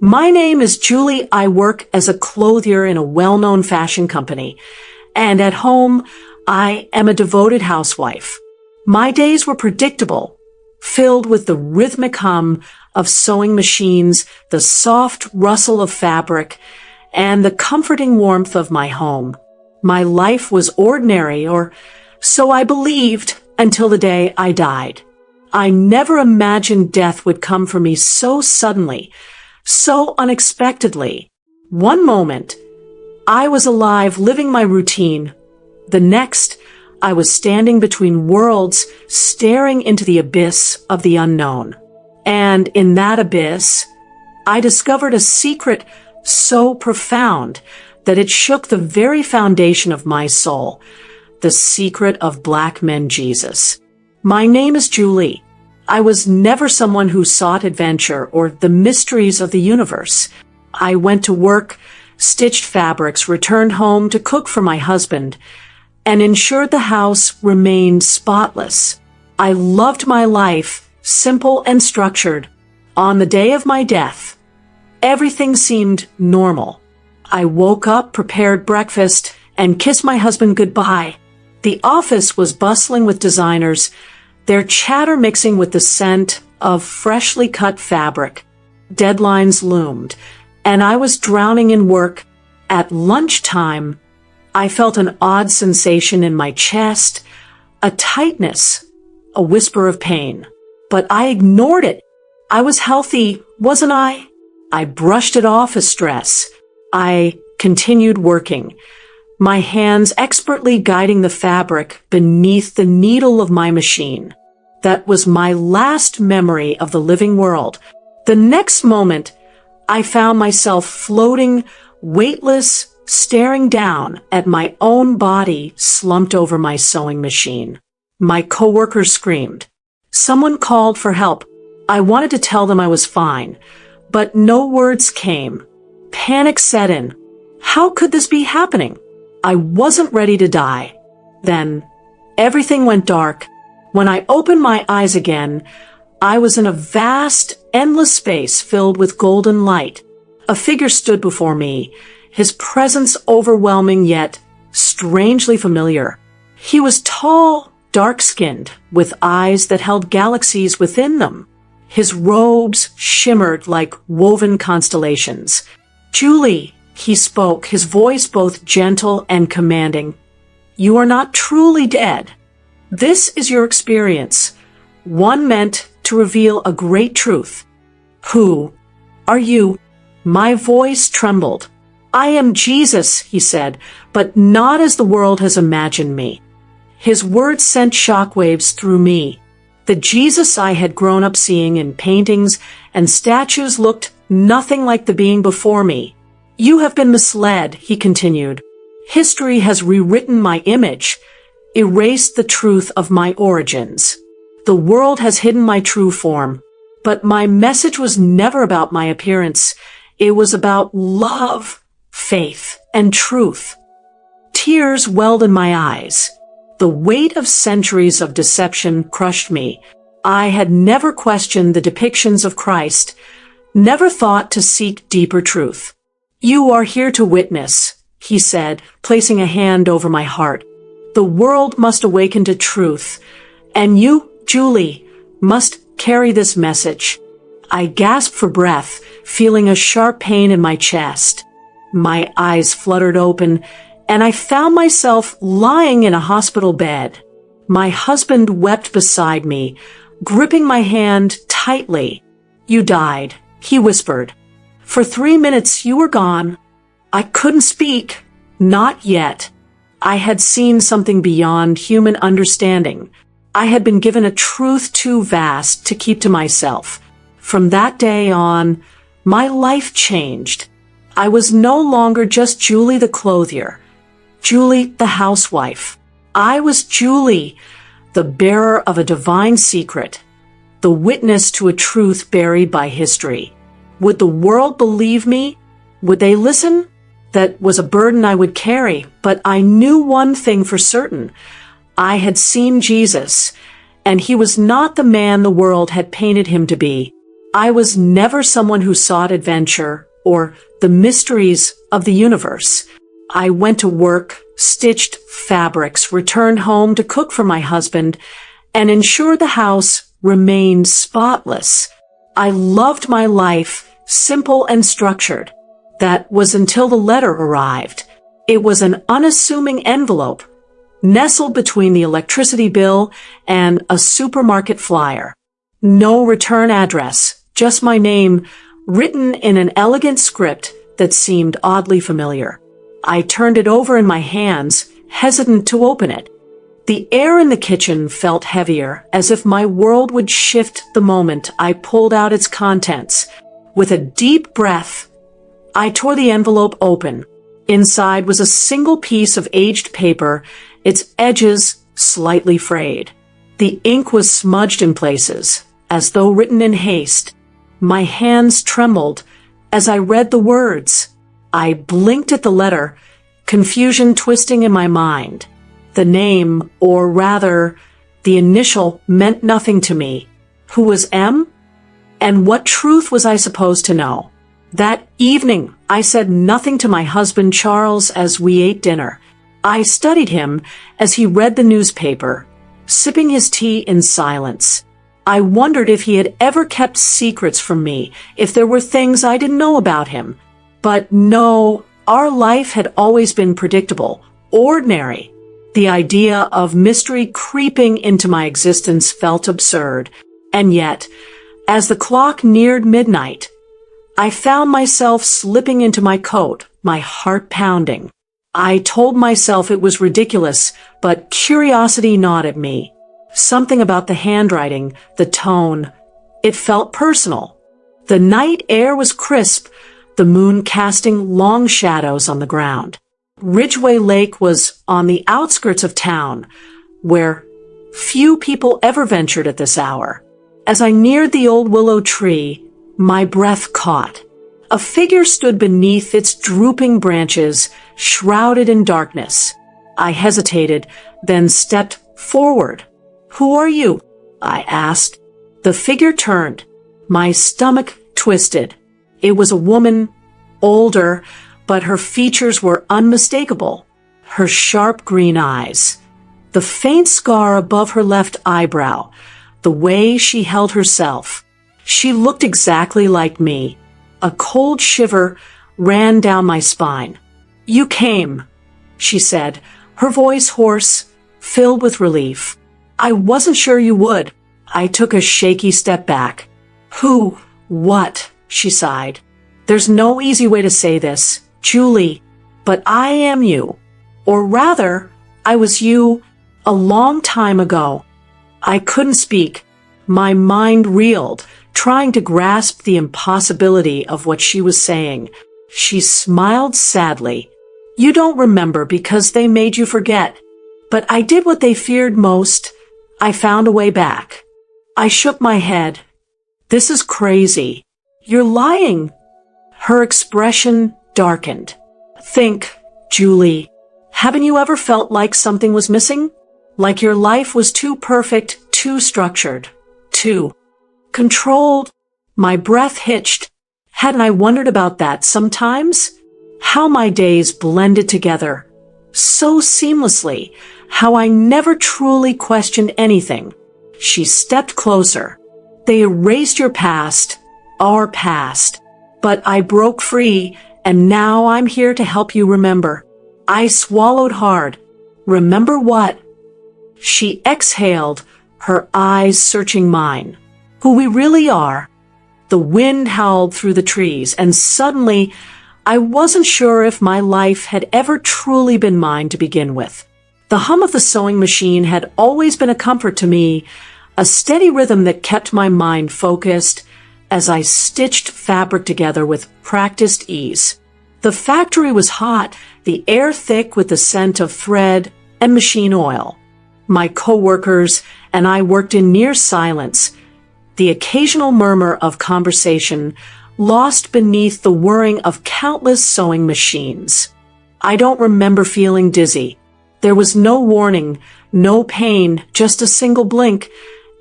My name is Julie. I work as a clothier in a well-known fashion company. And at home, I am a devoted housewife. My days were predictable, filled with the rhythmic hum of sewing machines, the soft rustle of fabric, and the comforting warmth of my home. My life was ordinary, or so I believed, until the day I died. I never imagined death would come for me so suddenly, so unexpectedly. One moment, I was alive, living my routine. The next, I was standing between worlds, staring into the abyss of the unknown. And in that abyss, I discovered a secret so profound that it shook the very foundation of my soul, the secret of Black men Jesus. My name is Julie. I was never someone who sought adventure or the mysteries of the universe. I went to work, stitched fabrics, returned home to cook for my husband, and ensured the house remained spotless. I loved my life, simple and structured. On the day of my death, everything seemed normal. I woke up, prepared breakfast, and kissed my husband goodbye. The office was bustling with designers, their chatter mixing with the scent of freshly cut fabric. Deadlines loomed, and I was drowning in work. At lunchtime, I felt an odd sensation in my chest, a tightness, a whisper of pain. But I ignored it. I was healthy, wasn't I? I brushed it off as stress. I continued working, my hands expertly guiding the fabric beneath the needle of my machine. That was my last memory of the living world. The next moment, I found myself floating, weightless, staring down at my own body slumped over my sewing machine. My coworkers screamed. Someone called for help. I wanted to tell them I was fine, but no words came. Panic set in. How could this be happening? I wasn't ready to die. Then, everything went dark. When I opened my eyes again, I was in a vast, endless space filled with golden light. A figure stood before me, his presence overwhelming yet strangely familiar. He was tall, dark-skinned, with eyes that held galaxies within them. His robes shimmered like woven constellations. "Julie," he spoke, his voice both gentle and commanding. "You are not truly dead. This is your experience, one meant to reveal a great truth." "Who are you?" My voice trembled. "I am Jesus," he said, "but not as the world has imagined me." His words sent shockwaves through me. The Jesus I had grown up seeing in paintings and statues looked nothing like the being before me. "You have been misled," he continued. "History has rewritten my image, erased the truth of my origins. The world has hidden my true form. But my message was never about my appearance. It was about love, faith, and truth." Tears welled in my eyes. The weight of centuries of deception crushed me. I had never questioned the depictions of Christ, never thought to seek deeper truth. "You are here to witness," he said, placing a hand over my heart. "The world must awaken to truth, and you, Julie, must carry this message." I gasped for breath, feeling a sharp pain in my chest. My eyes fluttered open, and I found myself lying in a hospital bed. My husband wept beside me, gripping my hand tightly. "You died," he whispered. "For 3 minutes you were gone." I couldn't speak. Not yet. I had seen something beyond human understanding. I had been given a truth too vast to keep to myself. From that day on, my life changed. I was no longer just Julie the clothier, Julie the housewife. I was Julie, the bearer of a divine secret, the witness to a truth buried by history. Would the world believe me? Would they listen? That was a burden I would carry, but I knew one thing for certain. I had seen Jesus, and he was not the man the world had painted him to be. I was never someone who sought adventure or the mysteries of the universe. I went to work, stitched fabrics, returned home to cook for my husband, and ensure the house remained spotless. I loved my life, simple and structured. That was until the letter arrived. It was an unassuming envelope, nestled between the electricity bill and a supermarket flyer. No return address, just my name, written in an elegant script that seemed oddly familiar. I turned it over in my hands, hesitant to open it. The air in the kitchen felt heavier, as if my world would shift the moment I pulled out its contents. With a deep breath, I tore the envelope open. Inside was a single piece of aged paper, its edges slightly frayed. The ink was smudged in places, as though written in haste. My hands trembled as I read the words. I blinked at the letter, confusion twisting in my mind. The name, or rather, the initial, meant nothing to me. Who was M? And what truth was I supposed to know? That evening, I said nothing to my husband Charles as we ate dinner. I studied him as he read the newspaper, sipping his tea in silence. I wondered if he had ever kept secrets from me, if there were things I didn't know about him. But no, our life had always been predictable, ordinary. The idea of mystery creeping into my existence felt absurd. And yet, as the clock neared midnight, I found myself slipping into my coat, my heart pounding. I told myself it was ridiculous, but curiosity gnawed at me. Something about the handwriting, the tone, it felt personal. The night air was crisp, the moon casting long shadows on the ground. Ridgeway Lake was on the outskirts of town, where few people ever ventured at this hour. As I neared the old willow tree, my breath caught. A figure stood beneath its drooping branches, shrouded in darkness. I hesitated, then stepped forward. "Who are you?" I asked. The figure turned. My stomach twisted. It was a woman, older, but her features were unmistakable. Her sharp green eyes, the faint scar above her left eyebrow, the way she held herself. She looked exactly like me. A cold shiver ran down my spine. "You came," she said, her voice hoarse, filled with relief. "I wasn't sure you would." I took a shaky step back. "Who? What?" she sighed. "There's no easy way to say this, Julie, but I am you. Or rather, I was you a long time ago." I couldn't speak. My mind reeled, trying to grasp the impossibility of what she was saying. She smiled sadly. "You don't remember because they made you forget. But I did what they feared most. I found a way back." I shook my head. "This is crazy. You're lying." Her expression darkened. "Think, Julie, haven't you ever felt like something was missing? Like your life was too perfect, too structured, too controlled?" My breath hitched. Hadn't I wondered about that sometimes? How my days blended together so seamlessly, how I never truly questioned anything. She stepped closer. "They erased your past, our past. But I broke free, and now I'm here to help you remember." I swallowed hard. "Remember what?" She exhaled, her eyes searching mine. "Who we really are." The wind howled through the trees, and suddenly I wasn't sure if my life had ever truly been mine to begin with. The hum of the sewing machine had always been a comfort to me, a steady rhythm that kept my mind focused as I stitched fabric together with practiced ease. The factory was hot, the air thick with the scent of thread and machine oil. My coworkers and I worked in near silence, the occasional murmur of conversation lost beneath the whirring of countless sewing machines. I don't remember feeling dizzy. There was no warning, no pain, just a single blink,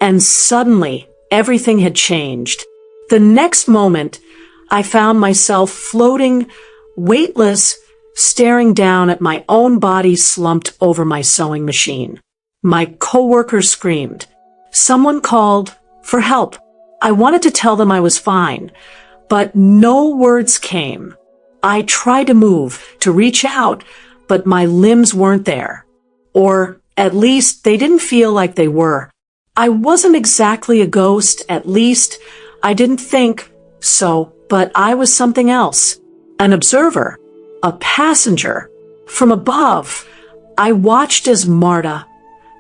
and suddenly everything had changed. The next moment, I found myself floating, weightless, staring down at my own body slumped over my sewing machine. My coworker screamed. Someone called for help. I wanted to tell them I was fine, but no words came. I tried to move, to reach out, but my limbs weren't there. Or at least they didn't feel like they were. I wasn't exactly a ghost, at least I didn't think so, but I was something else. An observer, a passenger. From above, I watched as Marta,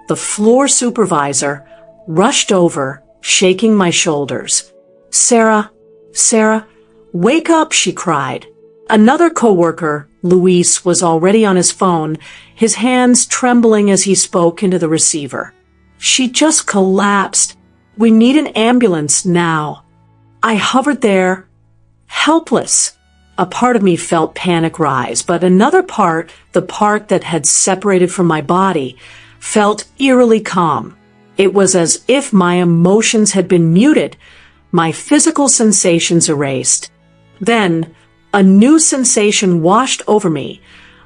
the floor supervisor, rushed over, shaking my shoulders. Sarah, wake up, she cried. Another coworker, Luis, was already on his phone, his hands trembling as he spoke into the receiver. She just collapsed. We need an ambulance now. I hovered there, helpless. A part of me felt panic rise, but another part, the part that had separated from my body, felt eerily calm. It was as if my emotions had been muted, my physical sensations erased. Then, a new sensation washed over me,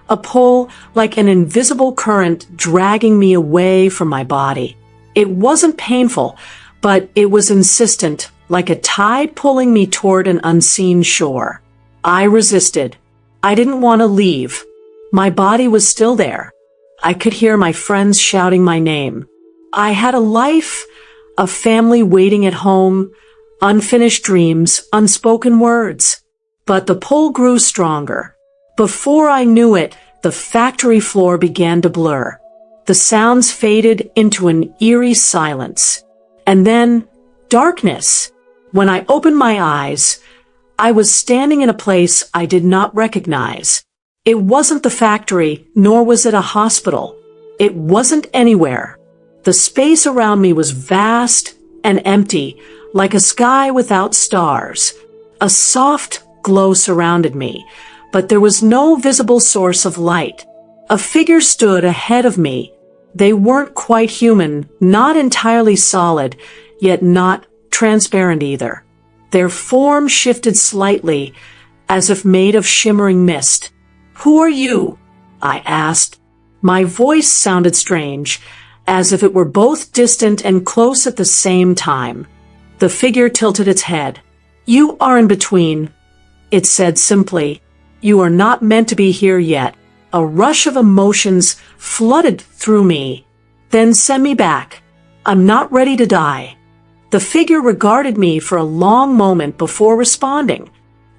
a pull like an invisible current dragging me away from my body. It wasn't painful, but it was insistent, like a tide pulling me toward an unseen shore. I resisted. I didn't want to leave. My body was still there. I could hear my friends shouting my name. I had a life, a family waiting at home, unfinished dreams, unspoken words. But the pull grew stronger. Before I knew it, the factory floor began to blur. The sounds faded into an eerie silence. And then, darkness. When I opened my eyes, I was standing in a place I did not recognize. It wasn't the factory, nor was it a hospital. It wasn't anywhere. The space around me was vast and empty, like a sky without stars. A soft glow surrounded me, but there was no visible source of light. A figure stood ahead of me. They weren't quite human, not entirely solid, yet not transparent either. Their form shifted slightly, as if made of shimmering mist. "Who are you?" I asked. My voice sounded strange, as if it were both distant and close at the same time. The figure tilted its head. "You are in between," it said simply. "You are not meant to be here yet." A rush of emotions flooded through me. "Then send me back. I'm not ready to die." The figure regarded me for a long moment before responding.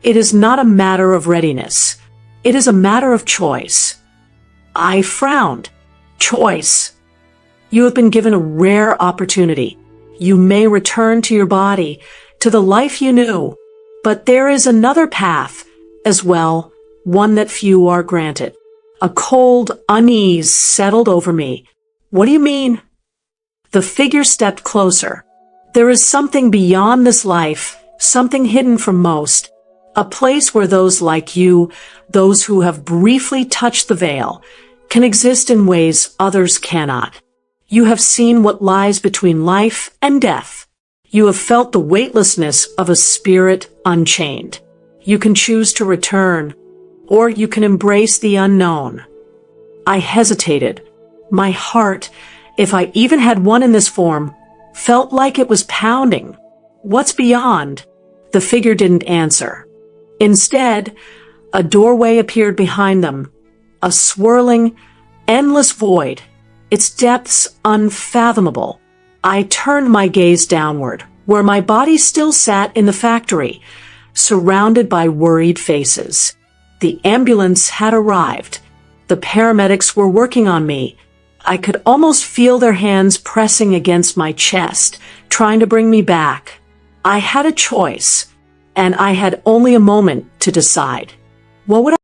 "It is not a matter of readiness. It is a matter of choice." I frowned. Choice. You have been given a rare opportunity. You may return to your body, to the life you knew. But there is another path, as well, one that few are granted. A cold unease settled over me. "What do you mean?" The figure stepped closer. "There is something beyond this life, something hidden from most. A place where those like you, those who have briefly touched the veil, can exist in ways others cannot. You have seen what lies between life and death. You have felt the weightlessness of a spirit unchained. You can choose to return, or you can embrace the unknown." I hesitated. My heart, if I even had one in this form, felt like it was pounding. "What's beyond?" The figure didn't answer. Instead, a doorway appeared behind them, a swirling, endless void, its depths unfathomable. I turned my gaze downward, where my body still sat in the factory, surrounded by worried faces. The ambulance had arrived. The paramedics were working on me. I could almost feel their hands pressing against my chest, trying to bring me back. I had a choice, and I had only a moment to decide. What would